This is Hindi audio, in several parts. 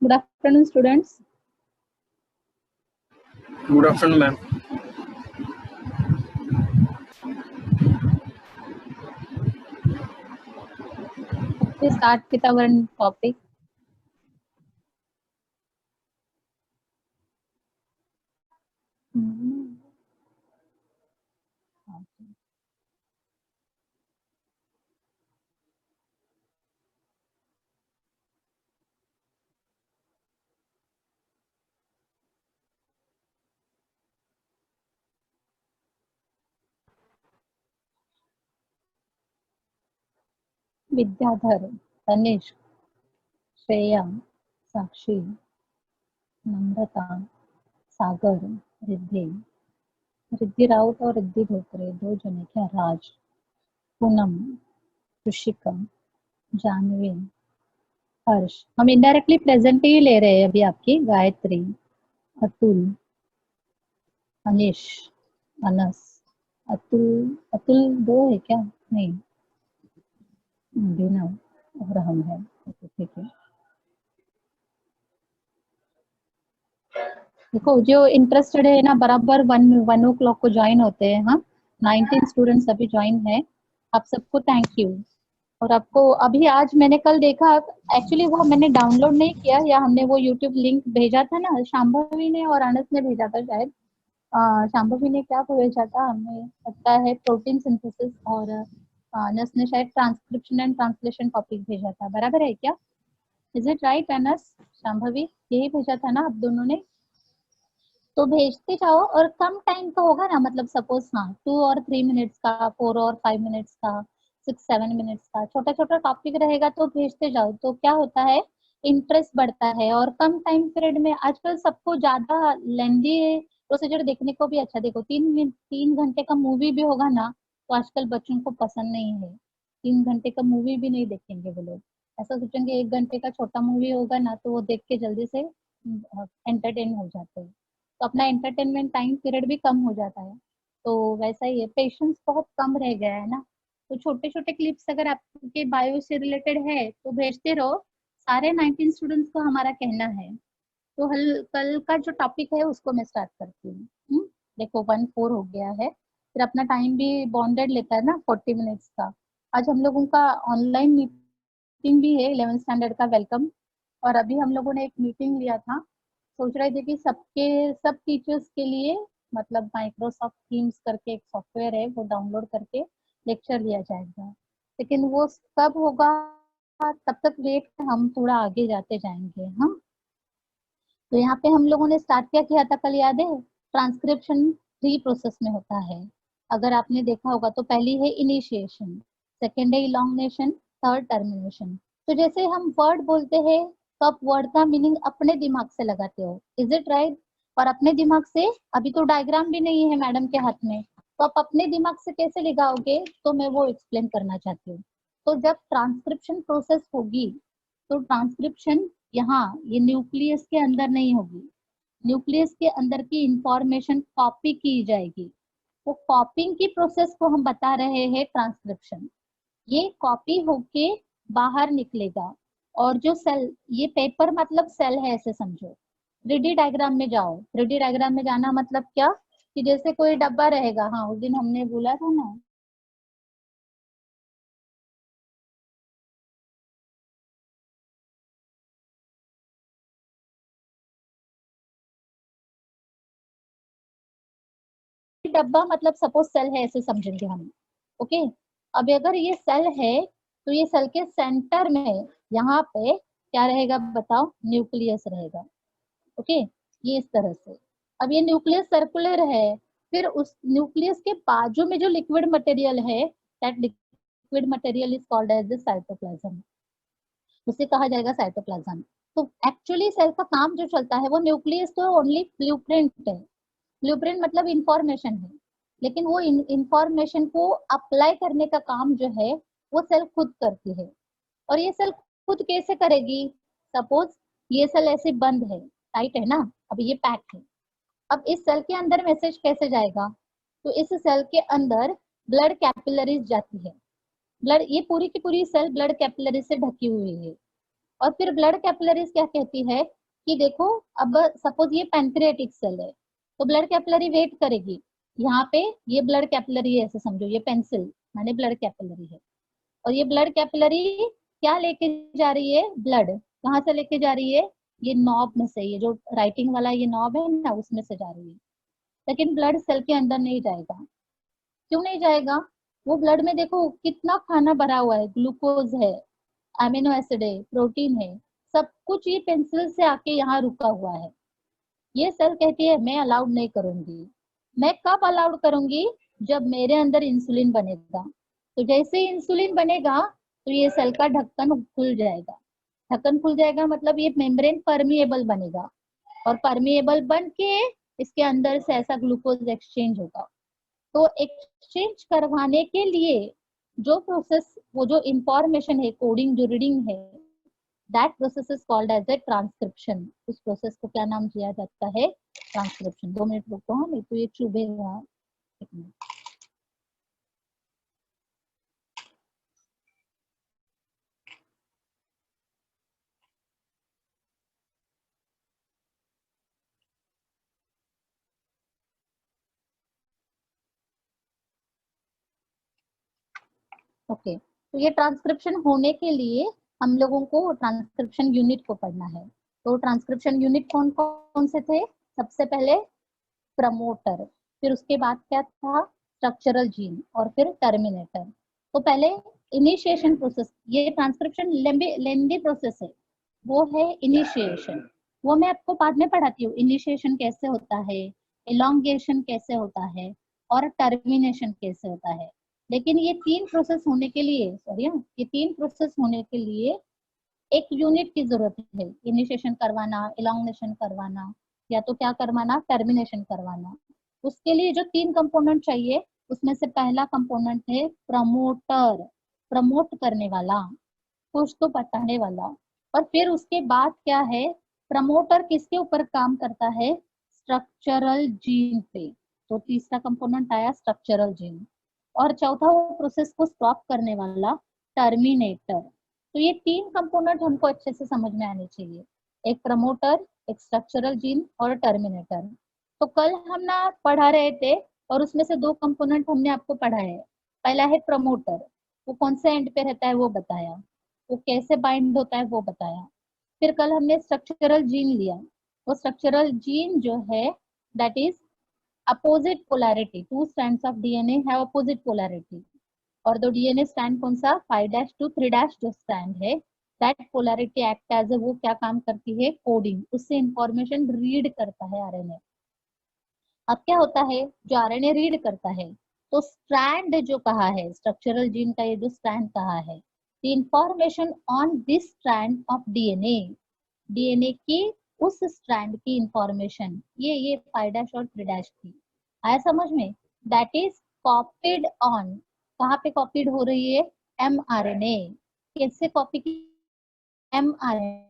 Good afternoon, students. Good afternoon, ma'am. We start with our topic. Vidyadhar, Tanishq, Shreya, साक्षी, नम्रता, सागर, रिद्धि, रिद्धि राउत और रिद्धि धोत्रे, दो जने क्या, राज, पूनम, ऋषिका, जानवी, हर्ष। हम इनडायरेक्टली प्रेजेंट ही ले रहे हैं अभी आपकी। गायत्री, अतुल, अनिश, अनस, अतुल, अतुल दो है क्या? नहीं, अभिनव और हम है। ठीक है, देखो जो इंटरेस्टेड है ना बराबर 1 o'clock को ज्वाइन होते हैं। हाँ, 19 स्टूडेंट्स अभी ज्वाइन है। आप सबको थैंक यू। और आपको अभी आज मैंने कल देखा, एक्चुअली वो मैंने डाउनलोड नहीं किया, या हमने वो यूट्यूब लिंक भेजा था ना, शांभवी ने और अनस ने भेजा था शायद। शांभवी ने क्या भेजा था हमें लगता है, प्रोटीन सिंथेसिस, और अनस ने शायद ट्रांसक्रिप्शन एंड ट्रांसलेशन टॉपिक भेजा था। बराबर है क्या? Is it right Anas, Shambhavi? यही भेजा था ना आप दोनों ने? तो भेजते जाओ, और कम टाइम का होगा ना, मतलब सपोज हाँ 2 और 3 मिनट्स का, 4 और 5 मिनट्स का, 6-7 मिनट्स का, छोटा छोटा टॉपिक रहेगा तो भेजते जाओ। तो क्या होता है, इंटरेस्ट बढ़ता है। और कम टाइम पीरियड में आजकल सबको ज्यादा लेंदी प्रोसीजर देखने को भी अच्छा, देखो 3 घंटे का मूवी भी होगा ना, तो आजकल बच्चों को पसंद नहीं है। 3 घंटे का मूवी भी नहीं देखेंगे वो लोग। ऐसा सोचेंगे 1 घंटे का छोटा मूवी होगा ना, तो वो देख के जल्दी से एंटरटेन हो जाते हैं। तो अपना एंटरटेनमेंट टाइम पीरियड भी कम हो जाता है। तो वैसा ही है, पेशेंस बहुत कम रह गया है ना। तो छोटे छोटे क्लिप्स अगर आपके बायो से रिलेटेड है तो भेजते रहो। सारे 19 स्टूडेंट्स को हमारा कहना है। तो कल का जो टॉपिक है उसको मैं स्टार्ट करती हूँ। देखो 1-4 हो गया है, फिर अपना टाइम भी बॉन्डेड लेता है ना 40 मिनट्स का। आज हम लोगों का ऑनलाइन मीटिंग भी है, 11th स्टैंडर्ड का वेलकम। और अभी हम लोगों ने एक मीटिंग लिया था, सोच रहे थे कि सब टीचर्स के लिए, मतलब माइक्रोसॉफ्ट टीम्स करके एक सॉफ्टवेयर है, वो डाउनलोड करके लेक्चर लिया जाएगा। लेकिन वो कब होगा, तब तक वेट, हम थोड़ा आगे जाते जाएंगे। हाँ, तो यहाँ पे हम लोगों ने स्टार्ट क्या किया था कल, याद है? ट्रांसक्रिप्शन 3 प्रोसेस में होता है, अगर आपने देखा होगा तो। पहली है इनिशिएशन, सेकेंड है इलॉन्गेशन, थर्ड टर्मिनेशन। तो जैसे हम वर्ड बोलते हैं तो आप वर्ड का मीनिंग अपने दिमाग से लगाते हो, इज इट राइट? और अपने दिमाग से, अभी तो डायग्राम भी नहीं है मैडम के हाथ में, तो आप अपने दिमाग से कैसे लगाओगे, तो मैं वो एक्सप्लेन करना चाहती हूँ। तो जब ट्रांसक्रिप्शन प्रोसेस होगी, तो ट्रांसक्रिप्शन यहाँ ये न्यूक्लियस के अंदर नहीं होगी। न्यूक्लियस के अंदर की इंफॉर्मेशन कॉपी की जाएगी। वो कॉपिंग की प्रोसेस को हम बता रहे हैं ट्रांसक्रिप्शन। ये कॉपी होके बाहर निकलेगा। और जो सेल, ये पेपर मतलब सेल है, ऐसे समझो। 3D डायग्राम में जाओ। 3D डायग्राम में जाना मतलब क्या, कि जैसे कोई डब्बा रहेगा। हाँ, उस दिन हमने बोला था ना, डब्बा मतलब सपोज सेल है, ऐसे समझेंगे हम। ओके, अब अगर ये सेल है, तो ये सेल के सेंटर में यहाँ पे क्या रहेगा बताओ? न्यूक्लियस रहेगा। ओके, ये इस तरह से। अब ये न्यूक्लियस सर्कुलर है, फिर उस न्यूक्लियस के बाजू में जो लिक्विड मटेरियल है, that liquid material is called as the cytoplasm. उसे कहा जाएगा साइटोप्लाज्म। तो एक्चुअली सेल का काम जो चलता है, वो न्यूक्लियस तो ओनली ब्लूप्रिंट है। ब्लूप्रिंट मतलब इंफॉर्मेशन है, लेकिन वो इंफॉर्मेशन को अप्लाई करने का काम जो है, वो सेल खुद करती है। और ये सेल खुद कैसे करेगी? सपोज ये सेल ऐसे बंद है, टाइट है ना, अब ये पैक है। अब इस सेल के अंदर मैसेज कैसे जाएगा? तो इस सेल के अंदर ब्लड कैपिलरीज जाती है। ब्लड, ये पूरी की पूरी सेल ब्लड कैपिलरी से ढकी हुई है। और फिर ब्लड कैपिलरीज क्या कहती है कि देखो अब सपोज ये पैंक्रियाटिक सेल है, तो ब्लड कैपिलरी वेट करेगी यहाँ पे, ये ब्लड कैपिलरी है ऐसे समझो, ये पेंसिल माने ब्लड कैपिलरी है, और ये ब्लड कैपिलरी क्या लेके जा रही है, ब्लड कहाँ से लेके जा रही है, ये नॉब में से, ये जो राइटिंग वाला ये नॉब है ना उसमें से जा रही है, लेकिन ब्लड सेल के अंदर नहीं जाएगा। क्यों नहीं जाएगा, वो ब्लड में देखो कितना खाना भरा हुआ है, ग्लूकोज है, अमीनो एसिड है, प्रोटीन है, सब कुछ ये पेंसिल से आके यहाँ रुका हुआ है। ये सेल कहती है मैं अलाउड नहीं करूंगी। मैं कब अलाउड करूंगी, जब मेरे अंदर इंसुलिन बनेगा। तो जैसे ही इंसुलिन बनेगा तो ये सेल का ढक्कन खुल जाएगा। ढक्कन खुल जाएगा मतलब ये मेम्ब्रेन परमिएबल बनेगा, और परमिएबल बन के इसके अंदर से ऐसा ग्लूकोज एक्सचेंज होगा। तो एक्सचेंज करवाने के लिए जो प्रोसेस, वो जो इंफॉर्मेशन है, कोडिंग जो रीडिंग है, that process is called as a transcription. उस प्रोसेस को क्या नाम दिया जाता है, ट्रांसक्रिप्शन। 2 मिनट रुको, हाँ नहीं तो ये चुभेगा। एक मिनट। ओके, तो ये ट्रांसक्रिप्शन होने के लिए हम लोगों को ट्रांसक्रिप्शन यूनिट को पढ़ना है। तो ट्रांसक्रिप्शन यूनिट कौन कौन से थे, सबसे पहले प्रमोटर, फिर उसके बाद क्या था स्ट्रक्चरल जीन, और फिर टर्मिनेटर। तो पहले इनिशिएशन प्रोसेस, ये ट्रांसक्रिप्शन लेंदी प्रोसेस है, वो है इनिशिएशन। वो मैं आपको बाद में पढ़ाती हूँ, इनिशिएशन कैसे होता है, एलोंगेशन कैसे होता है, और टर्मिनेशन कैसे होता है। लेकिन ये तीन प्रोसेस होने के लिए, सॉरी, ये तीन प्रोसेस होने के लिए एक यूनिट की जरूरत है। इनिशिएशन करवाना, एलोंगेशन करवाना, या तो क्या करवाना, टर्मिनेशन करवाना। उसके लिए जो तीन कंपोनेंट चाहिए, उसमें से पहला कंपोनेंट है प्रमोटर, प्रमोट करने वाला, कुछ तो बताने वाला। और फिर उसके बाद क्या है, प्रमोटर किसके ऊपर काम करता है, स्ट्रक्चरल जीन पे। तो तीसरा कंपोनेंट आया स्ट्रक्चरल जीन। और चौथा वो प्रोसेस को स्टॉप करने वाला टर्मिनेटर। तो ये तीन कंपोनेंट हमको अच्छे से समझ में आने चाहिए, एक प्रमोटर, एक स्ट्रक्चरल जीन और टर्मिनेटर। तो कल हम ना पढ़ा रहे थे, और उसमें से दो कंपोनेंट हमने आपको पढ़ाए है। पहला है प्रमोटर, वो कौन से एंड पे रहता है वो बताया, वो कैसे बाइंड होता है वो बताया। फिर कल हमने स्ट्रक्चरल जीन लिया, वो स्ट्रक्चरल जीन जो है that is opposite polarity, 2 strands of DNA have opposite polarity, और दो डीएनए स्टैंड कौन सा 5' to 3' जो स्टैंड है, that polarity act as a, वो क्या काम करती है, कोडिंग, उससे इंफॉर्मेशन रीड करता है आरएनए। अब क्या होता है, जो आरएनए रीड करता है, तो स्ट्रैंड जो कहा है, स्ट्रक्चरल जीन का ये जो स्ट्रैंड कहा है, the information on this strand of DNA, DNA की उस स्ट्रैंड की इंफॉर्मेशन, ये 5' और 3' की, आया समझ में, दैट इज कॉपीड ऑन, कहाँ पे कॉपीड हो रही है, एमआरएनए। कैसे कॉपी की, mRNA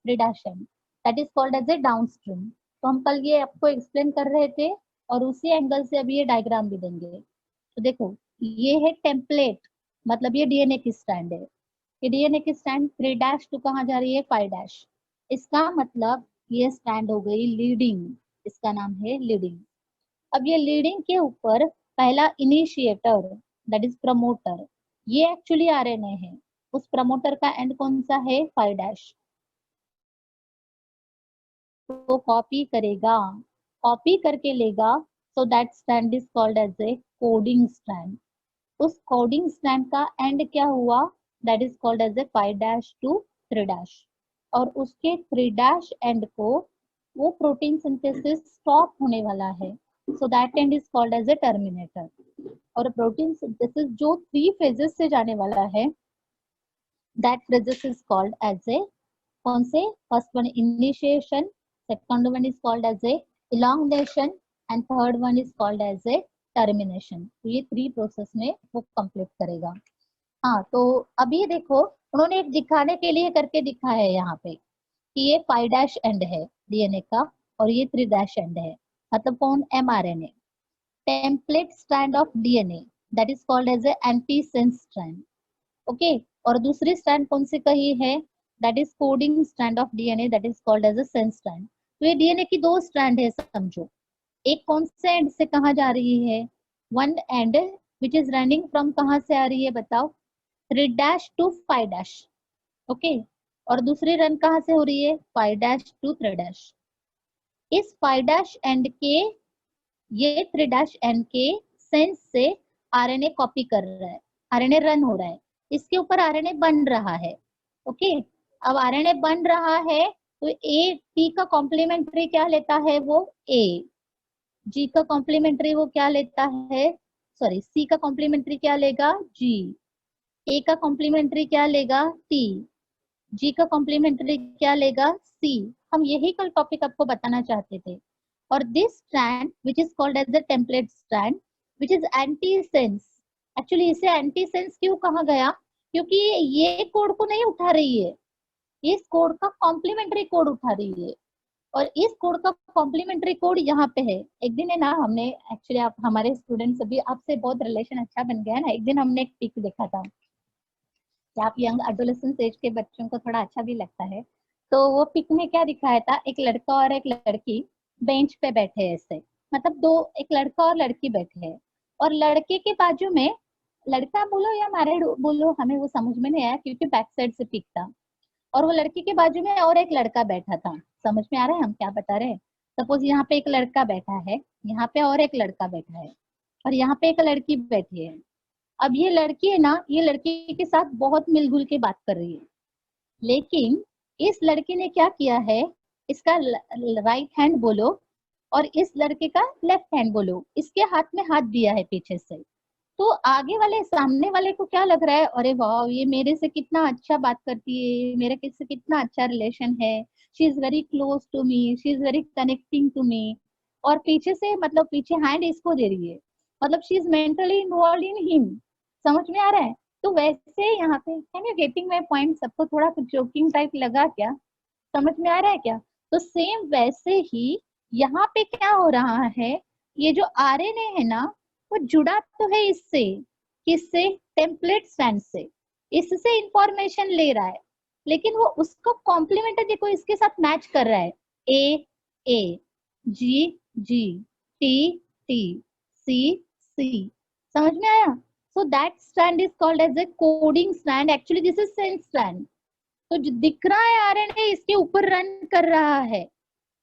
reduction, that is called as a downstream. तो हम कल ये आपको एक्सप्लेन कर रहे थे, और उसी एंगल से अभी ये डायग्राम भी देंगे। तो देखो, ये है टेम्पलेट, मतलब ये डीएनए की स्ट्रैंड है, ये डीएनए की स्ट्रैंड 3' टू कहाँ जा रही है, 5'। इसका मतलब ये स्ट्रैंड हो गई लीडिंग, इसका नाम है लीडिंग। अब ये लीडिंग के ऊपर पहला इनिशिएटर दैट इज प्रमोटर, ये एक्चुअली आरएनए है, उस प्रमोटर का एंड कौन सा है, 5'। तो कॉपी करेगा, कॉपी करके लेगा, so that strand is called as a coding strand. उस कोडिंग स्ट्रैंड का एंड क्या हुआ, that is called as a 5' to 3'। और उसके 3' एंड को वो प्रोटीन सिंथेसिस स्टॉप होने वाला है, so that end is called as a terminator. और प्रोटीन सिंथेसिस जो 3 फेजेस से जाने वाला है, that phases is called as a, कौन से, first one initiation, second one is called as a elongation, and third one is called as a termination. तो ये 3 प्रोसेस में वो कंप्लीट करेगा। हाँ, तो अभी देखो उन्होंने एक दिखाने के लिए करके दिखा है यहाँ पे, कि ये 5' एंड है डीएनए का और ये 3' एंड है, मतलब कौन, mRNA. Template strand of DNA that is called as a antisense strand. Okay, और दूसरी स्ट्रैंड कौन सी कही है, that is coding strand of DNA that is called as a sense strand. तो ये डीएनए की दो स्ट्रैंड है समझो, एक कौन से एंड से कहाँ जा रही है, one and which is running from कहाँ से आ रही है बताओ, 3' टू 5'। ओके, और दूसरी रन कहाँ से हो रही है, 5' टू 3'। इस 5' एंड के, ये 3' एंड के सेंस से आरएनए कॉपी कर रहा है, आरएनए रन हो रहा है, इसके ऊपर आरएनए बन रहा है। ओके, अब आरएनए बन रहा है तो ए टी का कॉम्प्लीमेंट्री क्या लेता है, वो ए, जी का कॉम्प्लीमेंट्री वो क्या लेता है, सॉरी सी का कॉम्प्लीमेंट्री क्या लेगा, जी, ए का कॉम्प्लीमेंट्री क्या लेगा, टी, जी का कॉम्प्लीमेंट्री क्या लेगा, सी। हम यही कल टॉपिक आपको बताना चाहते थे। और this strand which is called as the template strand which is antisense, actually इसे एंटी सेंस क्यों कहा गया, क्योंकि ये कोड को नहीं उठा रही है, इस कोड का कॉम्प्लीमेंट्री कोड उठा रही है, और इस कोड का कॉम्प्लीमेंट्री कोड यहाँ पे है। एक दिन है ना, हमने एक्चुअली आप हमारे स्टूडेंट्स अभी आपसे बहुत रिलेशन अच्छा बन गया है ना, एक दिन हमने एक पिक देखा था कि आप यंग एडोलेसेंस एज के बच्चों को थोड़ा अच्छा भी लगता है, तो वो पिक में क्या दिखाया था, एक लड़का और एक लड़की बेंच पे बैठे हैं ऐसे, मतलब दो, एक लड़का और लड़की बैठे हैं, और लड़के के बाजू में, लड़का बोलो या मैरिड बोलो हमें वो समझ में नहीं आया क्योंकि बैक साइड से पिक था, और वो लड़की के बाजू में और एक लड़का बैठा था। समझ में आ रहा है हम क्या बता रहे हैं, सपोज यहाँ पे एक लड़का बैठा है, यहाँ पे और एक लड़का बैठा है, और यहाँ पे एक लड़की बैठी है। अब ये लड़की है ना, ये लड़की के साथ बहुत मिलजुल के बात कर रही है, लेकिन इस लड़की ने क्या किया है, इसका राइट हैंड बोलो और इस लड़के का लेफ्ट हैंड बोलो, इसके हाथ में हाथ दिया है पीछे से। तो आगे वाले सामने वाले को क्या लग रहा है, अरे वाह ये मेरे से कितना अच्छा बात करती है, मेरे से कितना अच्छा रिलेशन है, she is very close to me, she is very connecting to me, और पीछे से मतलब पीछे हैंड इसको दे रही है, मतलब she is mentally involve in him. समझ में आ रहा है, तो वैसे यहाँ पे can you getting my point, सबको थोड़ा कुछ जोकिंग टाइप लगा क्या, समझ में आ रहा है क्या, तो सेम वैसे ही यहाँ पे क्या हो रहा है, ये जो आरएनए है ना वो जुड़ा तो है इससे, किससे, टेम्पलेट स्ट्रैंड से, इससे इंफॉर्मेशन ले रहा है, लेकिन वो उसको कॉम्प्लीमेंट देखो इसके साथ मैच कर रहा है, ए ए, जी जी, टी टी, सी सी। समझ में आया, so that strand is called as a coding strand, actually this is sense strand। तो जो दिख रहा है आरएनए इसके ऊपर रन कर रहा है,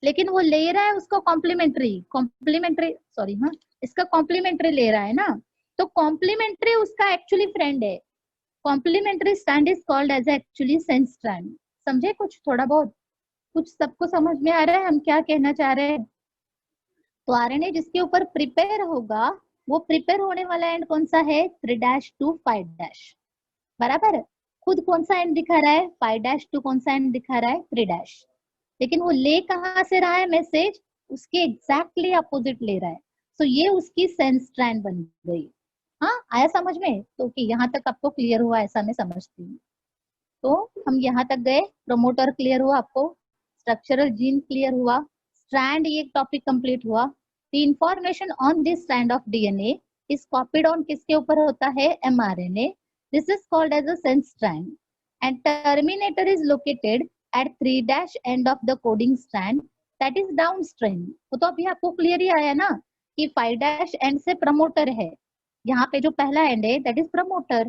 लेकिन वो ले रहा है उसको कॉम्प्लीमेंट्री सॉरी हाँ, इसका कॉम्प्लीमेंट्री ले रहा है ना, तो कॉम्प्लीमेंट्री उसका एक्चुअली फ्रेंड है, complementary strand is called as actually sense strand. समझे कुछ थोड़ा बहुत, कुछ सबको समझ में आ रहा है हम क्या कहना चाह रहे हैं। तो आरएनए जिसके ऊपर प्रिपेयर होगा, वो प्रिपेयर होने वाला एंड कौन सा है, 3' टू 5', बराबर। खुद कौन सा एंड दिखा रहा है, 5' टू कौन सा एंड दिखा रहा है, 3', लेकिन वो ले कहाँ से रहा है मैसेज, उसके एग्जैक्टली अपोजिट ले रहा है, तो ये उसकी सेंस स्ट्रैंड बन गई। हाँ आया समझ में, तो कि यहाँ तक आपको क्लियर हुआ ऐसा मैं समझती हूँ। तो हम यहाँ तक गए, प्रोमोटर क्लियर हुआ आपको, स्ट्रक्चरल जीन क्लियर हुआ, स्ट्रैंड ये टॉपिक कंप्लीट हुआ। The information on this strand of DNA is copied on किसके ऊपर होता है, mRNA, this is called as a sense strand, and terminator is located at 3' end of the coding strand that is downstream। वो तो अभी आपको क्लियर ही आया ना कि 5' एंड से प्रमोटर है, यहाँ पे जो पहला एंड है दैट इज प्रमोटर,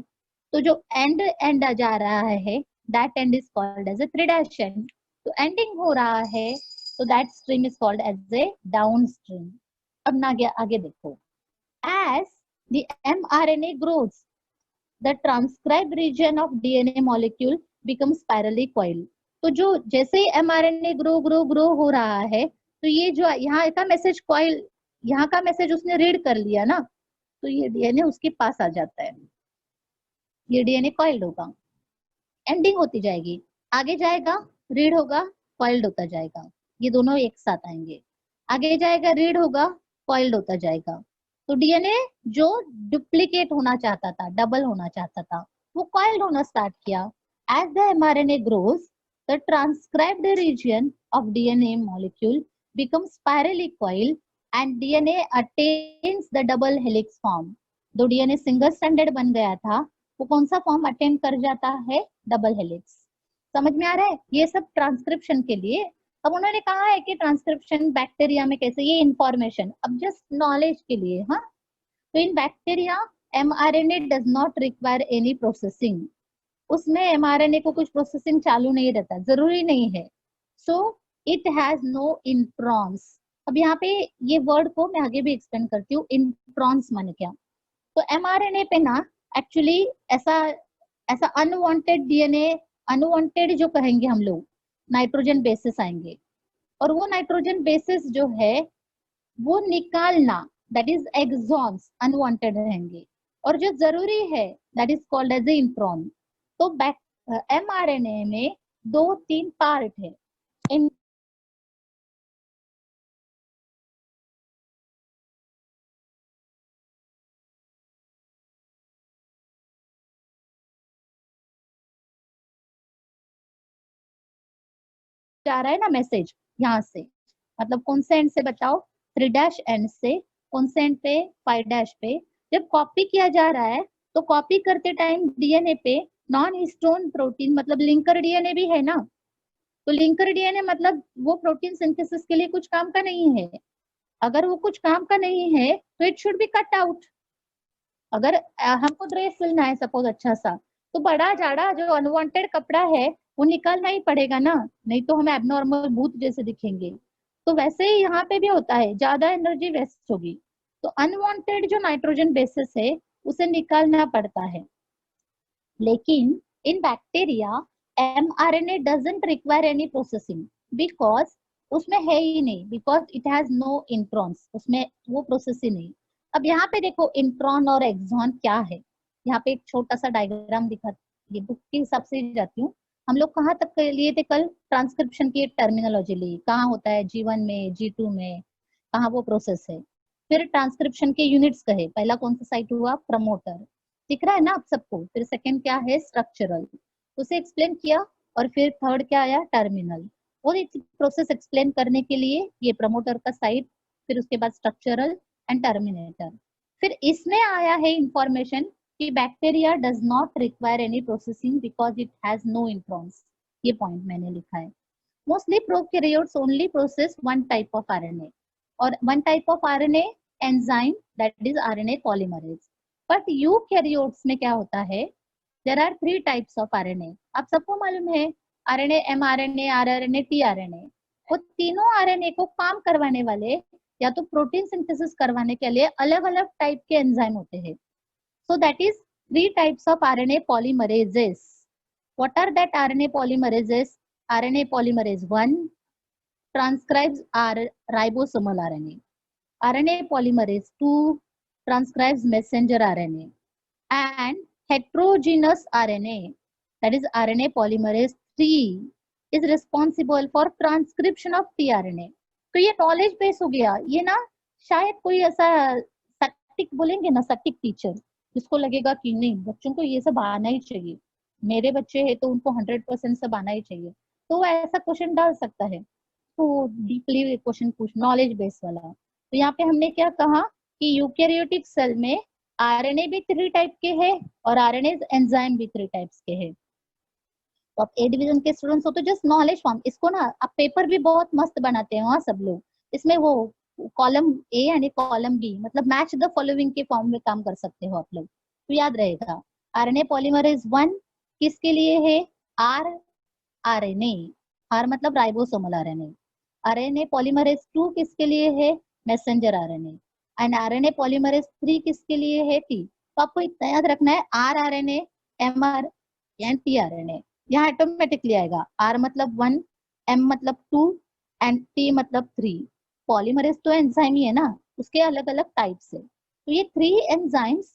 तो जो एंड जा रहा है that end is called as a 3' end, तो एंडिंग हो रहा है तो that stream is called as a downstream. अब ना आगे देखो, as the mRNA grows the transcribed region of DNA molecule becomes spirally coiled। तो जो जैसे ही mRNA ग्रो हो रहा है, तो ये जो यहाँ का मैसेज कॉइल, यहाँ का मैसेज उसने रीड कर लिया ना, तो ये डीएनए उसके पास आ जाता है, ये डीएनए कॉइल्ड होगा, एंडिंग होती जाएगी, आगे जाएगा रीड होगा कॉइल्ड होता जाएगा, ये दोनों एक साथ आएंगे, आगे जाएगा रीड होगा कॉइल्ड होता जाएगा। तो डीएनए जो डुप्लीकेट होना चाहता था, डबल होना चाहता था, वो कॉइल्ड होना स्टार्ट किया। As the mRNA grows the transcribed region of DNA molecule becomes spirally coiled and DNA attains the double helix form. जो DNA सिंगल स्टैंडर्ड बन गया था वो कौन सा फॉर्म अटेन कर जाता है? Double helix. समझ में आ रहा है? ये सब ट्रांसक्रिप्शन के लिए। अब उन्होंने कहा है कि ट्रांसक्रिप्शन बैक्टीरिया में कैसे, ये इंफॉर्मेशन अब जस्ट नॉलेज के लिए। हाँ, तो इन bacteria mRNA does not require any processing. उसमें mRNA को कुछ प्रोसेसिंग चालू नहीं रहता, जरूरी नहीं है। So it has no introns. अब यहाँ पे ये वर्ड को मैं आगे भी एक्सप्लेन करती हूँ, इंट्रॉन्स माने क्या। तो mRNA पे ना एक्चुअली ऐसा ऐसा अनवांटेड डीएनए, अनवांटेड जो कहेंगे हम लोग, नाइट्रोजन बेसिस आएंगे, और वो नाइट्रोजन बेसिस जो है वो निकालना, दैट इज एक्सॉन्स, अनवांटेड रहेंगे, और जो जरूरी है that is called as a intron. तो mRNA में 2-3 पार्ट है। इन जा रहा है ना मैसेज यहाँ से, मतलब कौन से एंड से बताओ? 3' एंड से। कौन से एंड पे? 5' पे। जब कॉपी किया जा रहा है तो कॉपी करते टाइम डीएनए पे नॉन हिस्टोन प्रोटीन, मतलब लिंकर डीएनए भी है ना, तो लिंकर डीएनए मतलब वो प्रोटीन सिंथेसिस के लिए कुछ काम का नहीं है। अगर वो कुछ काम का नहीं है तो it should be cut out. अगर हमको ड्रेस सिलना है सपोज अच्छा सा, तो बड़ा जाड़ा जो अनवांटेड कपड़ा है वो निकालना ही पड़ेगा ना, नहीं तो हम एबनॉर्मल भूत जैसे दिखेंगे। तो वैसे ही यहाँ पे भी होता है, ज्यादा एनर्जी वेस्ट होगी, तो अनवांटेड जो नाइट्रोजन बेसिस है उसे निकालना पड़ता है। लेकिन इन bacteria mRNA doesn't require any processing because उसमें है ही नहीं, because it has no introns, उसमें वो प्रोसेस ही नहीं। अब यहाँ पे देखो इंट्रॉन और एक्सॉन क्या है, यहाँ पे एक छोटा सा डायग्राम दिखा, ये बुक के हिसाब से जाती हूँ। हम लोग कहाँ तक लिए थे कल? ट्रांसक्रिप्शन की टर्मिनोलॉजी ली, कहाँ होता है? G1 में, G2 में, कहाँ वो प्रोसेस है। फिर ट्रांसक्रिप्शन के यूनिट्स कहे, पहला कौन सा साइट हुआ? प्रमोटर, दिख रहा है ना आप सबको। फिर सेकंड क्या है? स्ट्रक्चरल, उसे एक्सप्लेन किया। और फिर थर्ड क्या आया? टर्मिनल। और एक प्रोसेस एक्सप्लेन करने के लिए ये प्रमोटर का साइट, फिर उसके बाद स्ट्रक्चरल एंड टर्मिनेटर। फिर इसमें आया है इंफॉर्मेशन कि bacteria does not require any processing because it has no introns. ये पॉइंट मैंने लिखा है। Mostly prokaryotes only process one type of RNA, और one type of RNA enzyme, that is RNA polymerase. But eukaryotes में क्या होता है? There are 3 types of RNA. आप सबको मालूम है, आरएनए, एमआरएनए, आरआरएनए, टीआरएनए। वो तीनों आरएनए को काम करवाने वाले या तो प्रोटीन सिंथेसिस करवाने के लिए अलग अलग टाइप के एंजाइम होते हैं। So that is 3 types of RNA polymerases. What are that RNA polymerases? RNA polymerase 1 transcribes ribosomal RNA. RNA polymerase 2 transcribes messenger RNA. And heterogeneous RNA, that is RNA polymerase 3, is responsible for transcription of tRNA. तो ये नॉलेज बेस हो गया। ये ना शायद कोई ऐसा सटिक बोलेंगे ना, सटिक टीचर, जिसको लगेगा कि नहीं बच्चों को ये सब आना ही चाहिए, मेरे बच्चे हैं तो उनको 100% सब आना ही चाहिए, तो वो ऐसा क्वेश्चन डाल सकता है। तो डीपली क्वेश्चन पूछ, नॉलेज बेस वाला। तो यहाँ पे हमने क्या कहा कि यूकैरियोटिक सेल में आरएनए भी 3 टाइप के हैं और आरएनए एंजाइम भी 3 टाइप्स के हैं। तो आप ए डिवीजन के स्टूडेंट्स हो तो जस्ट नॉलेज फॉर्म, इसको ना आप पेपर भी बहुत मस्त बनाते हैं वहाँ सब लोग। इसमें वो कॉलम ए यानी कॉलम बी, मतलब मैच द फॉलोइंग के फॉर्म में काम कर सकते हो आप लोग, तो याद रहेगा। आरएनए पॉलीमरेज 1 किसके लिए है? आरएनए, आर मतलब राइबोसोमल आरएनए। आरएनए पॉलीमरेज 2 किसके लिए है? Messenger RNA. And RNA polymerase 3 किसके लिए है? टी। तो आपको इतना याद रखना है, आरआरएनए, एमआर एंड टीआरएनए। यहाँ ऑटोमेटिकली आएगा, आर मतलब 1, एम मतलब 2 एंड टी मतलब 3। पॉलीमरेज तो एंजाइम ही है ना, उसके अलग अलग टाइप्स है। तो ये 3 एंजाइम्स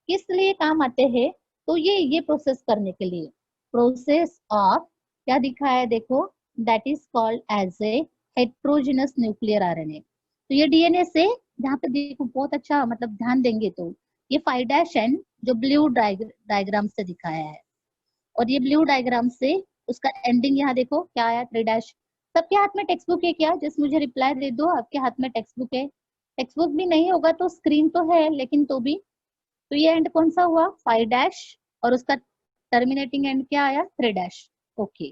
किस लिए काम आते हैं? तो ये प्रोसेस करने के लिए, प्रोसेस ऑफ, क्या दिखा है देखो, that is called as a heterogenous nuclear RNA. तो ये डीएनए से, जहाँ पे देखो बहुत अच्छा मतलब ध्यान देंगे तो ये 5' एन जो ब्लू डायग्राम से दिखाया है, और ये ब्लू डायग्राम से उसका एंडिंग यहाँ देखो क्या आया, 3 डैश। सबके हाथ में टेक्स्ट बुक है क्या? जस्ट मुझे रिप्लाई दे दो, आपके हाथ में टेक्स्ट बुक है। टेक्स्ट बुक भी नहीं होगा तो स्क्रीन तो है, लेकिन तो भी। तो ये एंड कौन सा हुआ? 5 डैश, और उसका टर्मिनेटिंग एंड क्या आया? 3 डैश। ओके,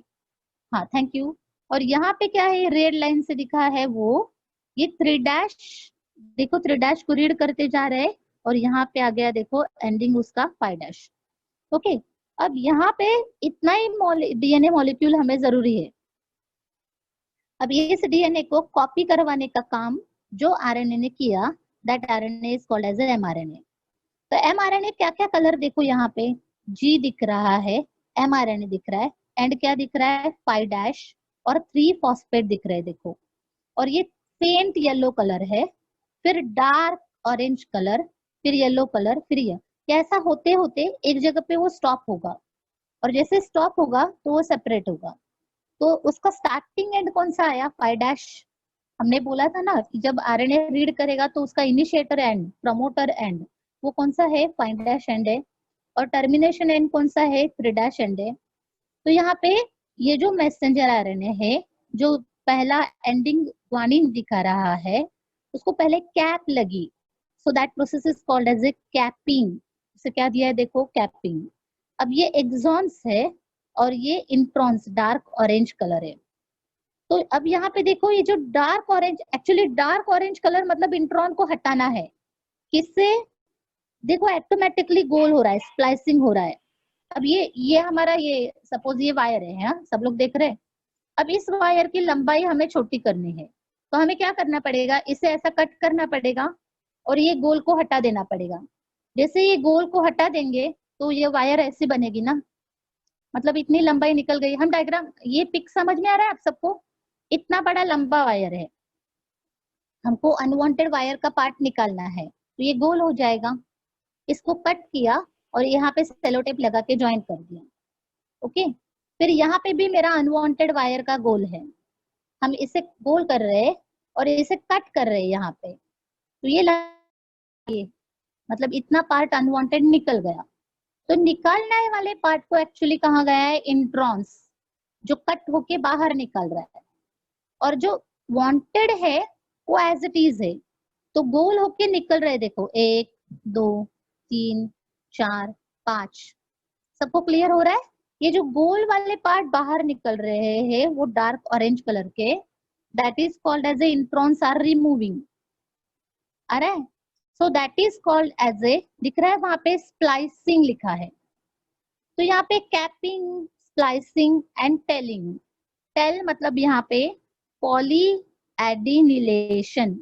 हाँ थैंक यू। और यहाँ पे क्या है, रेड लाइन से दिखा है वो, ये 3 डैश, देखो 3 डैश को रीड करते जा रहे हैं, और यहाँ पे आ गया देखो एंडिंग उसका 5 डैश। ओके, अब यहाँ पे इतना ही डीएनए मॉलिक्यूल हमें जरूरी है। अब ये इस डीएनए को कॉपी करवाने का काम जो आरएनए ने किया, that RNA is called as mRNA. तो एमआरएनए क्या क्या कलर देखो यहाँ पे, जी दिख रहा है, एमआरएनए दिख रहा है, एंड क्या दिख रहा है? 5 डैश और 3 फॉस्फेट दिख रहे हैं देखो। और ये फेंट येलो कलर है, फिर डार्क ऑरेंज कलर, फिर येलो कलर, फिर ये ऐसा होते होते एक जगह पे वो स्टॉप होगा, और जैसे स्टॉप होगा तो वो सेपरेट होगा। तो उसका स्टार्टिंग एंड कौन सा आया? 5 डैश। हमने बोला था ना कि जब आरएनए रीड करेगा तो उसका इनिशिएटर एंड, प्रमोटर एंड, वो कौन सा है? 5 डैश एंड है। और टर्मिनेशन एंड कौन सा है? 3 डैश एंड है। तो यहाँ पे ये जो मैसेंजर आरएनए है, जो पहला एंडिंग ग्वानिन दिखा रहा है, उसको पहले कैप लगी, so that process is called as a capping. इसे क्या दिया है देखो? कैपिंग। अब ये एक्सॉन्स है, और ये इंट्रॉन्स डार्क ऑरेंज कलर है। तो अब यहाँ पे देखो, ये जो dark orange, actually dark orange colour मतलब इंट्रॉन को हटाना है। किससे? देखो ऑटोमेटिकली गोल हो रहा है, स्प्लाइसिंग हो रहा है। अब ये हमारा, ये सपोज ये वायर है, हाँ सब लोग देख रहे हैं। अब इस वायर की लंबाई हमें छोटी करनी है, तो हमें क्या करना पड़ेगा? इसे ऐसा कट करना पड़ेगा, और ये गोल को हटा देना पड़ेगा। जैसे ये गोल को हटा देंगे तो ये वायर ऐसी बनेगी ना, मतलब इतनी लंबाई निकल गई। हम डायग्राम, ये पिक समझ में आ रहा है आप सबको? इतना बड़ा लंबा वायर है, हमको अनवांटेड वायर का पार्ट निकालना है, तो ये गोल हो जाएगा। इसको कट किया, और यहाँ पे सेलो टेप लगा के ज्वाइन कर दिया। ओके, फिर यहाँ पे भी मेरा अनवांटेड वायर का गोल है, हम इसे गोल कर रहे हैं और इसे कट कर रहे हैं यहाँ पे। तो ये मतलब इतना पार्ट अनवांटेड निकल गया। तो निकालने वाले पार्ट को एक्चुअली कहा गया है? इंट्रॉन्स, जो कट होके बाहर निकल रहा है। और जो वांटेड है वो एज इट इज है, तो गोल होके निकल रहे, देखो 1 2 3 4 5। सबको क्लियर हो रहा है? ये जो गोल वाले पार्ट बाहर निकल रहे हैं वो डार्क ऑरेंज कलर के, that is called as a introns are removing. आ रहा है? So that is called as a, दिख रहा है वहां पे स्प्लाइसिंग लिखा है। तो यहाँ पे capping, splicing and tailing. Tail मतलब यहाँ पे पॉली एडिनिलेशन,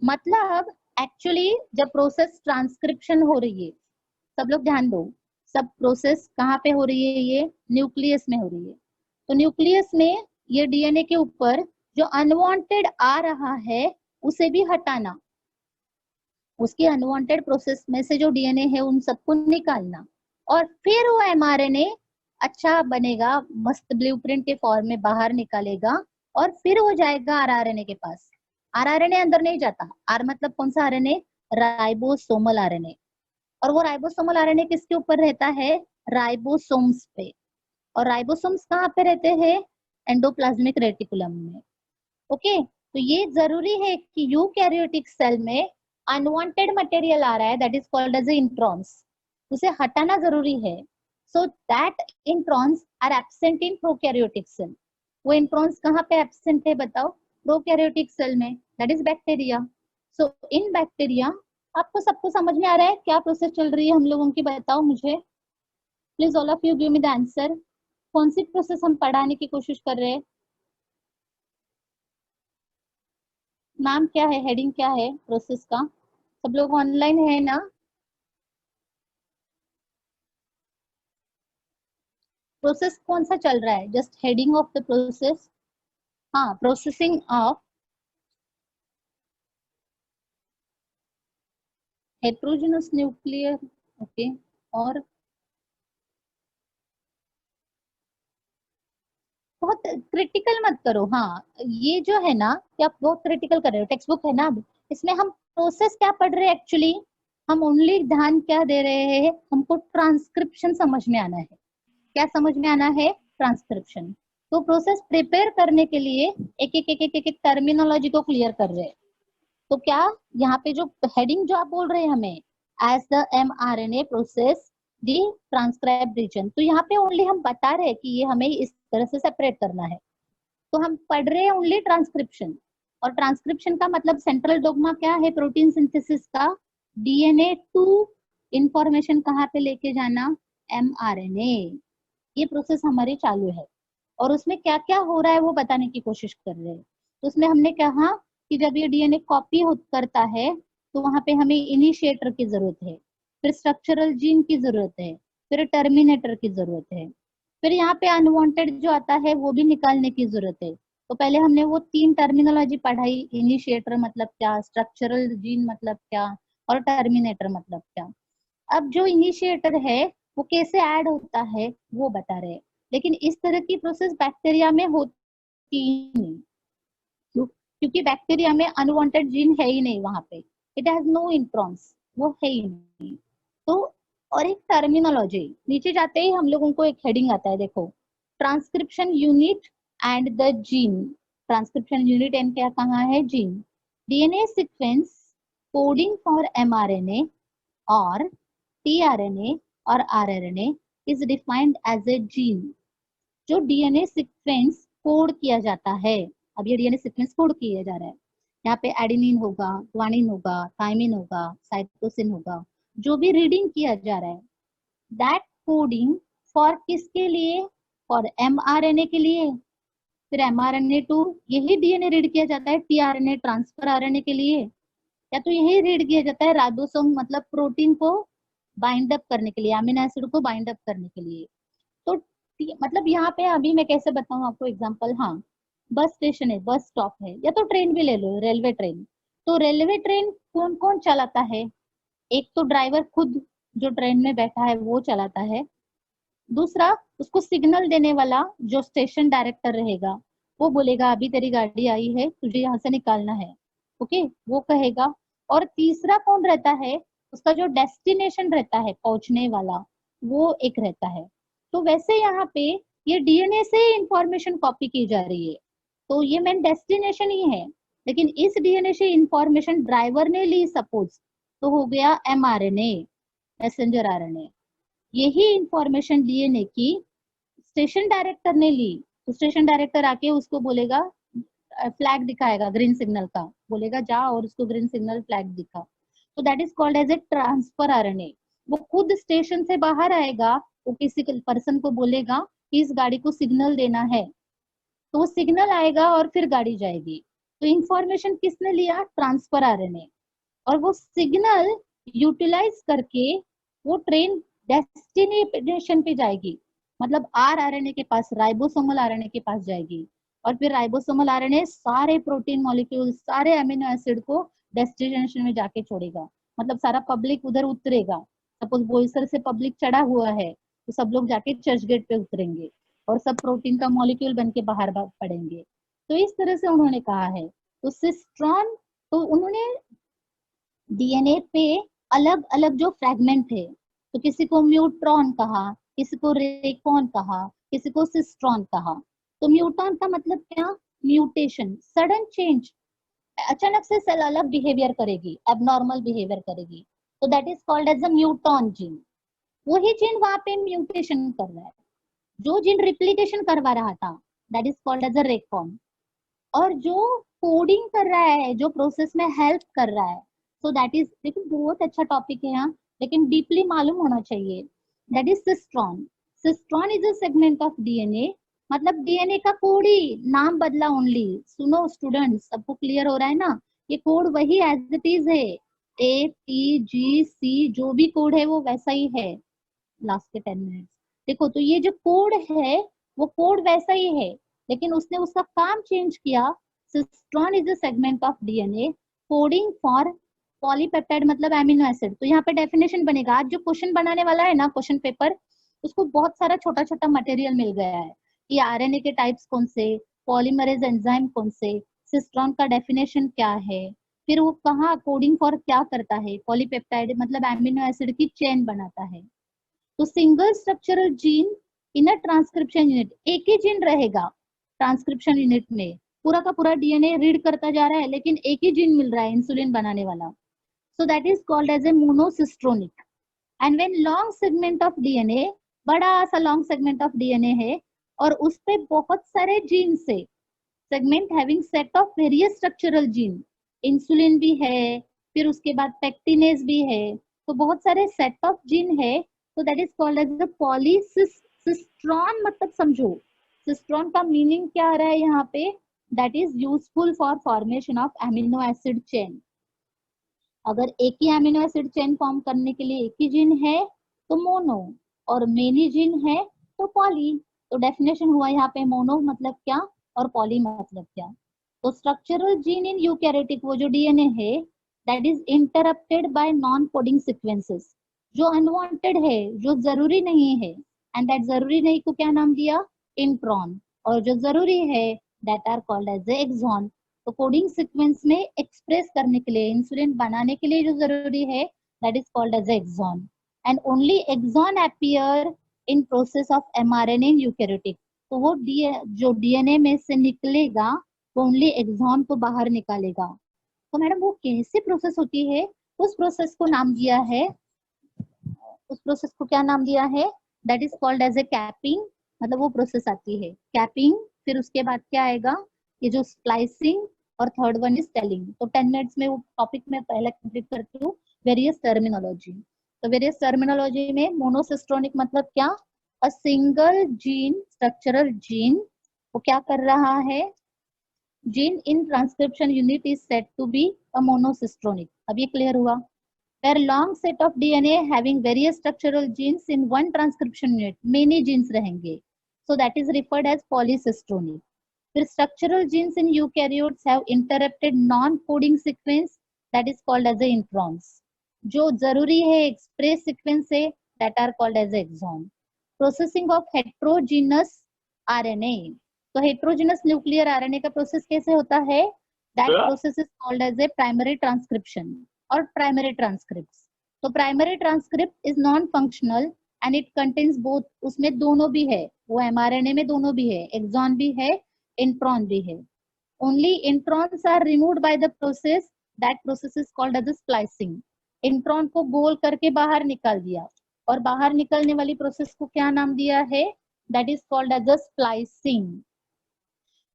मतलब एक्चुअली जब प्रोसेस ट्रांसक्रिप्शन हो रही है, सब लोग ध्यान दो, सब प्रोसेस कहाँ पे हो रही है? ये न्यूक्लियस में हो रही है। तो न्यूक्लियस में ये डीएनए के ऊपर जो अनवांटेड आ रहा है उसे भी हटाना, उसकी अनवांटेड प्रोसेस में से जो डीएनए है उन सबको निकालना, और फिर वो एमआरएनए अच्छा बनेगा, मस्त ब्लूप्रिंट के फॉर्म में बाहर निकालेगा, और फिर वो जाएगा आरआरएनए के पास। आरआरएनए अंदर नहीं जाता, आर मतलब कौन सा आरएनए? Ribosomal RNA. और वो राइबोसोमल आरएनए किसके ऊपर रहता है? राइबोसोम्स पे। और राइबोसोम्स कहाँ पे रहते हैं? एंडोप्लाज्मिक रेटिकुलम में। ओके, तो ये जरूरी है कि यूकैरियोटिक सेल में अनवांटेड मटेरियल आ रहा है, that is called as introns, उसे हटाना जरूरी है। So that introns are absent in prokaryotic cell. वो इंट्रॉन्स कहाँ पे एब्सेंट है बताओ? प्रोकैरियोटिक सेल में, that is bacteria. So in bacteria, आपको सबको समझ में आ रहा है क्या प्रोसेस चल रही है हम लोगों की? बताओ मुझे please, all of you give me the answer. कौन सी प्रोसेस हम पढ़ाने की कोशिश कर रहे हैं? नाम क्या है, हेडिंग क्या है प्रोसेस का? सब लोग ऑनलाइन है ना? प्रोसेस कौन सा चल रहा है? Just heading of the process. हाँ, processing of heterogenous nuclear. Okay, और बहुत क्रिटिकल मत करो। हाँ, ये जो है ना, क्या आप बहुत क्रिटिकल कर रहे हो? टेक्स्ट बुक है ना, अब इसमें हम प्रोसेस क्या पढ़ रहे हैं एक्चुअली? हम ओनली ध्यान क्या दे रहे हैं? हमको ट्रांसक्रिप्शन समझ में आना है। क्या समझ में आना है? ट्रांसक्रिप्शन। तो प्रोसेस प्रिपेयर करने के लिए एक टर्मिनोलॉजी को क्लियर कर रहे हैं। तो क्या यहाँ पे जो हेडिंग जो आप बोल रहे हैं हमें, as the mRNA process the transcribe region, तो यहाँ पे ओनली हम बता रहे हैं कि ये हमें इस तरह से सेपरेट करना है। तो हम पढ़ रहे हैं ओनली ट्रांसक्रिप्शन, और ट्रांसक्रिप्शन का मतलब सेंट्रल डोग्मा क्या है प्रोटीन सिंथेसिस का, डीएनए टू इंफॉर्मेशन कहाँ पे लेके जाना, mRNA। ये प्रोसेस हमारी चालू है और उसमें क्या क्या हो रहा है वो बताने की कोशिश कर रहे हैं। तो उसमें हमने कहा कि जब ये डीएनए कॉपी करता है तो वहां पे हमें इनिशिएटर की जरूरत है, फिर स्ट्रक्चरल जीन की जरूरत है, फिर टर्मिनेटर की जरूरत है, फिर यहाँ पे अनवांटेड जो आता है वो भी निकालने की जरूरत है। तो पहले हमने वो 3 टर्मिनोलॉजी पढ़ाई, इनिशिएटर मतलब क्या, स्ट्रक्चरल जीन मतलब क्या, और टर्मिनेटर मतलब क्या। अब जो इनिशिएटर है वो कैसे ऐड होता है वो बता रहे हैं, लेकिन इस तरह की प्रोसेस बैक्टीरिया में होती ही नहीं। क्योंकि बैक्टीरिया में अनवांटेड जीन है ही नहीं वहां पे, इट हैज नो इंट्रॉन्स, वो है ही नहीं। तो और एक टर्मिनोलॉजी, नीचे जाते ही हम लोगों को एक हेडिंग आता है, देखो, transcription unit and the gene. Transcription unit and क्या कहाँ है, gene. DNA sequence coding for mRNA और टीआरएनए और rRNA is defined as a gene. जो डीएनए सीक्वेंस कोड किया जाता है, अब ये डीएनए सीक्वेंस कोड किया जा रहा है, यहाँ पे एडेनिन होगा, ग्वानिन होगा, थाइमिन होगा, साइटोसिन होगा, जो भी रीडिंग किया जा रहा है, दैट कोडिंग फॉर किसके लिए, फॉर एमआरएनए के लिए। फिर एमआरएनए टू यही डीएनए रीड किया जाता है टीआरएनए ट्रांसफर आरएनए के लिए, या तो यही रीड किया जाता है राइबोसोम मतलब प्रोटीन को बाइंड अप करने के लिए, अमीनो एसिड को बाइंड अप करने के लिए। तो मतलब यहाँ पे अभी मैं कैसे बताऊं आपको एग्जांपल, हाँ, बस स्टेशन है, बस स्टॉप है, या तो ट्रेन भी ले लो, रेलवे ट्रेन। तो रेलवे ट्रेन कौन कौन चलाता है, एक तो ड्राइवर खुद जो ट्रेन में बैठा है वो चलाता है, दूसरा उसको सिग्नल देने वाला जो स्टेशन डायरेक्टर रहेगा वो बोलेगा अभी तेरी गाड़ी आई है, तुझे यहाँ से निकालना है, ओके, वो कहेगा। और तीसरा कौन रहता है, उसका जो डेस्टिनेशन रहता है पहुंचने वाला, वो एक रहता है। तो वैसे यहाँ पे ये डीएनए से इंफॉर्मेशन कॉपी की जा रही है, तो ये मेन डेस्टिनेशन ही है, लेकिन इस डीएनए से इंफॉर्मेशन ड्राइवर ने ली सपोज, तो हो गया एमआरएनए, मैसेंजर आरएनए। यही इंफॉर्मेशन डीएनए की स्टेशन डायरेक्टर ने ली, तो स्टेशन डायरेक्टर आके उसको बोलेगा, फ्लैग दिखाएगा ग्रीन सिग्नल का, बोलेगा जा और उसको ग्रीन सिग्नल फ्लैग दिखा। तो that is called as a transfer RNA. वो खुद स्टेशन से बाहर आएगा, वो किसी पर्सन को बोलेगा कि इस गाड़ी को सिग्नल देना है, तो वो सिग्नल आएगा और फिर गाड़ी जाएगी। तो इंफॉर्मेशन किसने लिया, ट्रांसफर आरएनए। और वो सिग्नल यूटिलाइज करके वो ट्रेन डेस्टिनेशन पे जाएगी, मतलब आरआरएनए के पास, राइबोसोमल आरएनए के पास जाएगी, और फिर राइबोसोमल आरएनए सारे प्रोटीन मॉलिक्यूल, सारे अमीनो एसिड को डेस्टिनेशन में जाके छोड़ेगा, मतलब सारा पब्लिक उधर उतरेगा। सपोज बोईसर से पब्लिक चढ़ा हुआ है तो सब लोग जाके चर्च गेट पे उतरेंगे और सब प्रोटीन का मॉलिक्यूल बन के बाहर पड़ेंगे। तो इस तरह से उन्होंने कहा है। तो सिस्ट्रॉन, तो उन्होंने डीएनए पे अलग अलग जो फ्रैगमेंट है, तो किसी को म्यूट्रॉन कहा, किसी को रेकॉन कहा, किसी को सिस्ट्रॉन कहा। तो म्यूटॉन का मतलब क्या, म्यूटेशन, सडन चेंज, अचानक से सेल अलग बिहेवियर करेगी, एबनॉर्मल बिहेवियर करेगी, तो that is called as a mutant gene. वही जीन वहां पे म्यूटेशन कर रहा है, जो जीन रिप्लिकेशन करवा रहा था that is called as a recon. और जो कोडिंग कर रहा है, जो प्रोसेस में हेल्प कर रहा है, सो दैट इज, देखो बहुत अच्छा टॉपिक है यहाँ, लेकिन डीपली मालूम होना चाहिए, that is cistron. Cistron is a segment of DNA, मतलब डीएनए का कोड ही नाम बदला ओनली। सुनो स्टूडेंट्स, सबको क्लियर हो रहा है ना, ये कोड वही एज इट इज है, ATGC जो भी कोड है वो वैसा ही है। लास्ट के 10 मिनट्स देखो, तो ये जो कोड है वो कोड वैसा ही है, लेकिन उसने उसका काम चेंज किया। Cistron is a segment of DNA coding for polypeptide मतलब एमिनो एसिड। तो यहाँ पे डेफिनेशन बनेगा, आज जो क्वेश्चन बनाने वाला है ना क्वेश्चन पेपर, उसको बहुत सारा छोटा छोटा मटेरियल मिल गया है कि आरएनए के टाइप्स कौन से, पॉलीमरेज एंजाइम कौन से, सिस्ट्रॉन का डेफिनेशन क्या है, फिर वो कहाँ कोडिंग फॉर क्या करता है, पॉलीपेप्टाइड मतलब एमिनो एसिड की चेन बनाता है। तो single structural gene in a transcription unit, एक ही जीन रहेगा ट्रांसक्रिप्शन यूनिट में, पूरा का पूरा डीएनए रीड करता जा रहा है लेकिन एक ही जीन मिल रहा है इंसुलिन बनाने वाला, so that is called as a monocistronic. And when long segment of DNA, बड़ा सा लॉन्ग सेगमेंट ऑफ डीएनए है और उस पे बहुत सारे जीन से, segment having set of various structural gene, insulin भी है, फिर उसके बाद पेक्टिनेज भी है, तो बहुत सारे सेट ऑफ जीन है, तो that is called as the polycistron. मतलब समझो सिस्ट्रॉन का मीनिंग क्या आ रहा है यहाँ पे, that is useful for formation of amino acid chain. अगर एक ही एमिनो एसिड चेन फॉर्म करने के लिए एक ही जीन है तो मोनो, और मेनी जीन है तो पॉली। तो डेफिनेशन हुआ यहाँ पे मोनो मतलब क्या और पॉली मतलब क्या। तो स्ट्रक्चरल जीन इन यूकैरियोटिक, वो जो डीएनए है that is interrupted bye non coding sequences, जो अनवांटेड है, जो जरूरी नहीं है, एंड दैट जरूरी नहीं को क्या नाम दिया, इंट्रॉन, और जो जरूरी है that are called as a exon. तो कोडिंग सीक्वेंस में एक्सप्रेस करने के लिए, इंसुलिन बनाने के लिए जो जरूरी है that is called as exon, and only exon appear in process of mRNA in eukaryotic. तो वो जो डीएनए में से निकलेगा वो ओनली एक्सॉन को बाहर निकालेगा। तो मैडम वो कैसे प्रोसेस होती है, उस प्रोसेस को नाम दिया है, उस प्रोसेस को क्या नाम दिया है, that is called as a capping. मतलब वो प्रोसेस आती है कैपिंग, फिर उसके बाद क्या आएगा, ये जो स्प्लाइसिंग, और थर्ड वन इज टेलिंग। तो 10 मिनट्स में वो टॉपिक में पहले कंप्लीट करती हूँ, वेरियस टर्मिनोलॉजी। तो वेरियस टर्मिनोलॉजी में मोनोसिस्ट्रोनिक मतलब क्या, a single gene, structural gene, वो क्या कर रहा है, gene in transcription unit is said to be a monocistronic. अब ये क्लियर हुआ। where long set of DNA having various structural genes in one transcription unit, many genes रहेंगे, so that is referred as polycistronic. फिर structural genes in eukaryotes have interrupted non-coding sequence, that is called as the introns. जो जरूरी है express sequence से, that are called as exon. Processing of heterogeneous RNA. तो heterogeneous nuclear RNA का process कैसे होता है, that process is called as a primary transcription और प्राइमरी ट्रांसक्रिप्ट। तो primary transcript is non functional and it contains both, उसमें दोनों भी है, वो एमआरएनए में दोनों भी है, एक्सॉन भी है, इंट्रॉन भी है। Only introns are removed by the process, that process is called as splicing. Intron को गोल करके बाहर निकाल दिया, और बाहर निकलने वाली प्रोसेस को क्या नाम दिया है, that is called as splicing.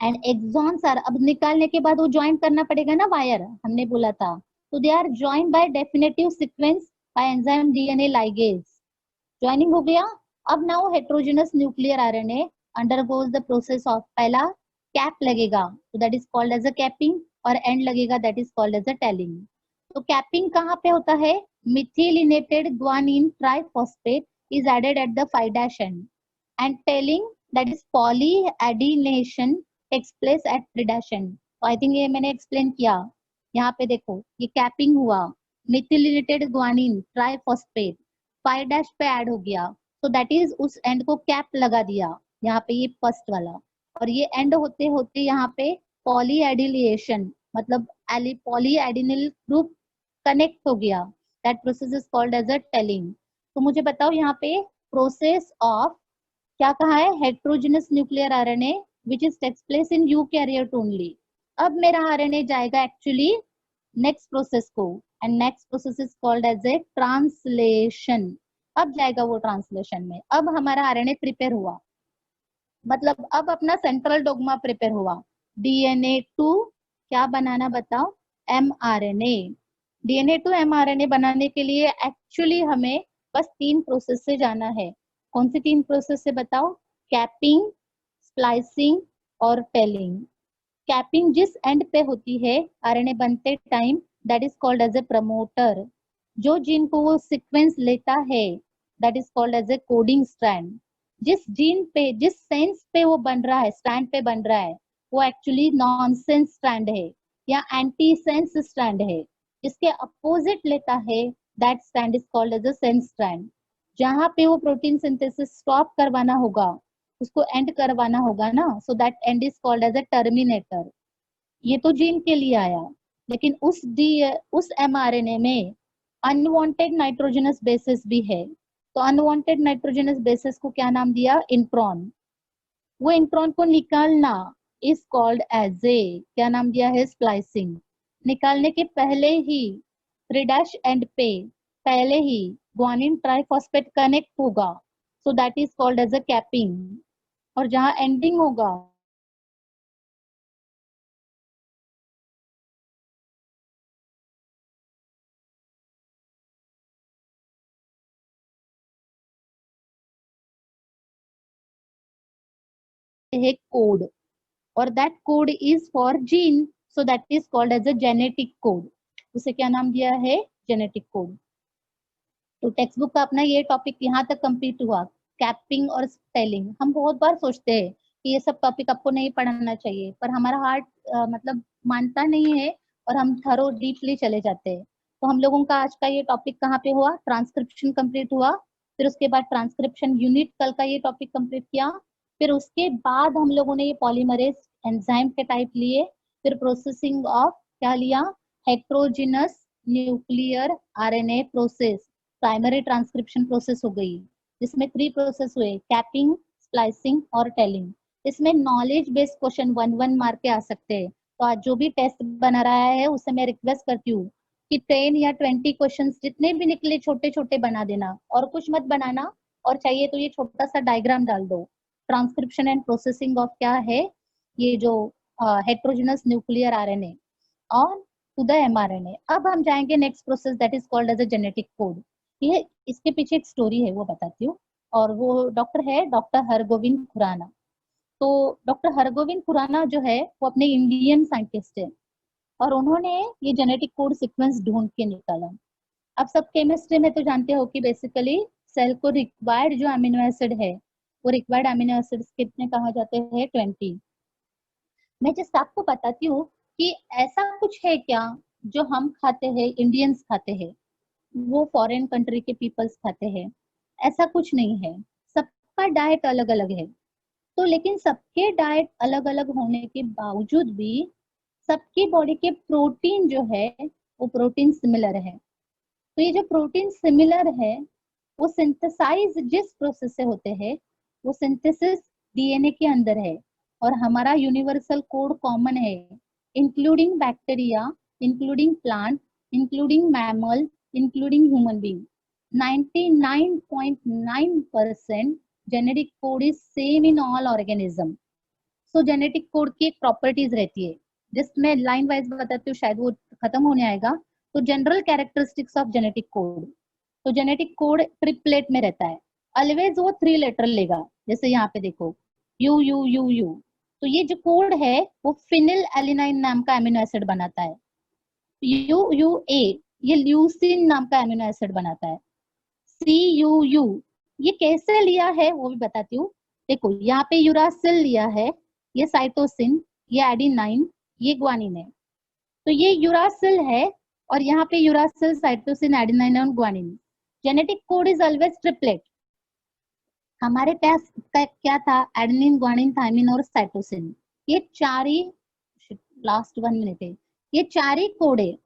And exons are, अब निकालने के बाद वो ज्वाइन करना पड़ेगा ना वायर, हमने बोला था, तो they are join by definitive sequence by enzyme DNA ligase. Joining हो गया। अब now heterogenous nuclear RNA undergoes the process of, पहला कैप लगेगा तो that is called as a capping, और एंड लगेगा that is called as a tailing. तो कैपिंग कहाँ पे होता है, methylated guanine triphosphate is added at the 5' end, and tailing that is polyadenylation takes place at 3' end। तो आई थिंक ये मैंने एक्सप्लेन किया। यहाँ पे देखो ये कैपिंग हुआ, मिथिलिनेटेड ग्वानिन ट्राइफॉस्फेट 5' पे ऐड हो गया, तो दैट इज उस एंड को कैप लगा दिया यहाँ पे, ये फर्स्ट वाला, और ये एंड होते होते यहाँ पे पॉलीएडिलेशन, मतलब पॉलीएडिनिल ग्रुप कनेक्ट हो गया, that process is called as a tailing. तो मुझे बताओ यहाँ पे प्रोसेस ऑफ क्या कहा है, heterogenous nuclear RNA which is takes place in eukaryote only. अब मेरा आरएनए जाएगा एक्चुअली नेक्स्ट प्रोसेस को, and next process is called as a translation. अब जाएगा वो ट्रांसलेशन में, अब हमारा आरएनए प्रिपेयर हुआ, मतलब अब अपना सेंट्रल डोग्मा प्रिपेयर हुआ, डीएनए टू क्या बनाना बताओ, एमआरएनए। डीएनए टू एमआरएनए बनाने के लिए एक्चुअली हमें बस 3 प्रोसेस से जाना है। कौन सी 3 प्रोसेस से बताओ, कैपिंग, स्प्लाइसिंग और टेलिंग। कैपिंग जिस एंड पे होती है आरएनए बनते time, that is called as a promoter. जो जीन को वो सीक्वेंस लेता है that is called as a coding strand. जिस जीन पे, जिस सेंस पे वो बन रहा है, स्ट्रैंड पे बन रहा है, वो एक्चुअली नॉनसेंस स्ट्रैंड है या एंटी सेंस स्ट्रैंड है। जिसके अपोजिट लेता है that strand is called as a sense strand. जहां पे वो प्रोटीन सिंथेसिस स्टॉप करवाना होगा, उसको एंड करवाना होगा ना, so that end is called as a terminator. ये तो जीन के लिए आया, लेकिन उस एमआरएनए में अनवांटेड नाइट्रोजनस बेसिस भी है, तो अनवांटेड नाइट्रोजनस बेसिस को क्या नाम दिया, इंट्रॉन। वो इंट्रॉन को निकालना इज कॉल्ड एज ए, क्या नाम दिया है, स्प्लाइसिंग। निकालने के पहले ही 3' एंड पे पहले ही ग्वानिन ट्राइफॉस्फेट कनेक्ट होगा, so that is called as a capping. और जहां एंडिंग होगा है कोड, और that code is for gene, so that is called as a genetic code. उसे क्या नाम दिया है, जेनेटिक कोड। तो टेक्स्ट बुक का अपना ये टॉपिक यहाँ तक कंप्लीट हुआ, कैपिंग और स्पेलिंग। हम बहुत बार सोचते हैं कि ये सब टॉपिक आपको नहीं पढ़ना चाहिए, पर हमारा हार्ट मतलब मानता नहीं है और हम थरो डीपली चले जाते हैं। तो हम लोगों का आज का ये टॉपिक कहाँ पे हुआ, ट्रांसक्रिप्शन कंप्लीट हुआ। फिर उसके बाद ट्रांसक्रिप्शन यूनिट कल का ये टॉपिक कंप्लीट किया। फिर उसके बाद हम लोगों ने ये पॉलीमरेज एंजाइम के टाइप लिए। फिर प्रोसेसिंग ऑफ क्या लिया, heterogeneous nuclear RNA process, primary transcription process हो गई, जिसमें 3 प्रोसेस हुए, कैपिंग, स्प्लाइसिंग और टेलिंग। इसमें नॉलेज बेस्ड क्वेश्चन 1 मार्क के आ सकते हैं। तो आज जो भी टेस्ट बना रहा है उससे मैं रिक्वेस्ट करती हूँ कि 10 या 20 क्वेश्चंस जितने भी निकले छोटे छोटे बना देना, और कुछ मत बनाना। और चाहिए तो ये छोटा सा डायग्राम डाल दो, ट्रांसक्रिप्शन एंड प्रोसेसिंग ऑफ क्या है, ये जो हेट्रोजिनस न्यूक्लियर आरएनए और टू द एमआरएनए। अब हम जाएंगे next process that is called as a genetic code. ये इसके पीछे एक स्टोरी है, वो बताती हूँ। और वो डॉक्टर है, डॉक्टर हरगोविंद खुराना। तो डॉक्टर हरगोविंद खुराना जो है वो अपने इंडियन साइंटिस्ट है, और उन्होंने ये जेनेटिक कोड सीक्वेंस ढूंढ के निकाला। अब सब केमिस्ट्री में तो जानते हो कि बेसिकली सेल को रिक्वायर्ड जो अमीनो एसिड है, वो रिक्वायर्ड अमीनो एसिड्स कितने कहा जाते हैं, 20। मैं जस्ट आपको बताती हूँ कि ऐसा कुछ है क्या जो हम खाते हैं, इंडियंस खाते हैं, वो फॉरेन कंट्री के पीपल्स खाते हैं, ऐसा कुछ नहीं है। सबका डाइट अलग अलग है। तो लेकिन सबके डाइट अलग अलग होने के बावजूद भी सबकी बॉडी के प्रोटीन जो है वो प्रोटीन सिमिलर है। तो ये जो प्रोटीन सिमिलर है वो सिंथेसाइज जिस प्रोसेस से होते हैं, वो सिंथेसिस डीएनए के अंदर है। और हमारा यूनिवर्सल कोड कॉमन है, including bacteria, including plant, including mammal, including human being. 99.9% genetic code is same in all organism. So genetic code की एक प्रॉपर्टीज रहती है, जस्ट मैं लाइन वाइज बताती हूँ, शायद वो खत्म होने आएगा। तो general characteristics of genetic code, तो जेनेटिक कोड ट्रिपलेट में रहता है, ऑलवेज वो 3 लेटर लेगा। जैसे यहाँ पे देखो, यू यू यू यू। तो ये जो कोड है वो फिनिल एलिनाइन नाम का एमिनो एसिड बनाता है। यू यू ए, ये ल्यूसिन नाम का एमिनो एसिड बनाता है। सी यू यू, ये कैसे लिया है वो भी बताती हूँ। देखो यहाँ पे यूरासिल लिया है, ये साइटोसिन, ये एडिनाइन, ये ग्वानिन है। तो ये यूरासिल है, और यहाँ पे यूरासिल, साइटोसिन, एडेनाइन और guanine. Genetic code is always triplet. हमारे पास क्या था, एडेनिन, ग्वानिन, थायमिन और साइटोसिन। ये 4 ही, लास्ट 1 मिनट है, ये 4 ही कोड है।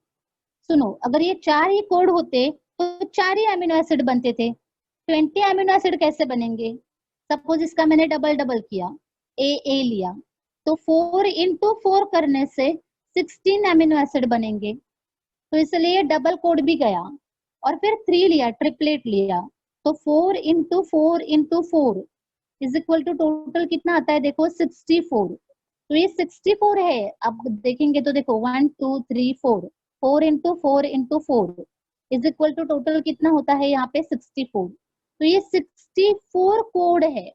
सुनो, अगर ये 4 ही कोड होते तो 4 ही अमीनो एसिड बनते थे। 20 अमीनो एसिड कैसे बनेंगे? सपोज इसका मैंने डबल डबल किया, ए लिया, तो 4 इंटू 4 करने से 16 अमीनो एसिड बनेंगे। तो इसलिए डबल कोड भी गया। और फिर 3 लिया, ट्रिपलेट लिया, तो 4 into 4 into 4 is equal to total कितना आता है, देखो 64। तो ये 64 है। अब देखेंगे तो देखो 1 2 3 4, 4 into 4 into 4 is equal to total कितना होता है यहाँ पे 64। तो ये 64 कोड है।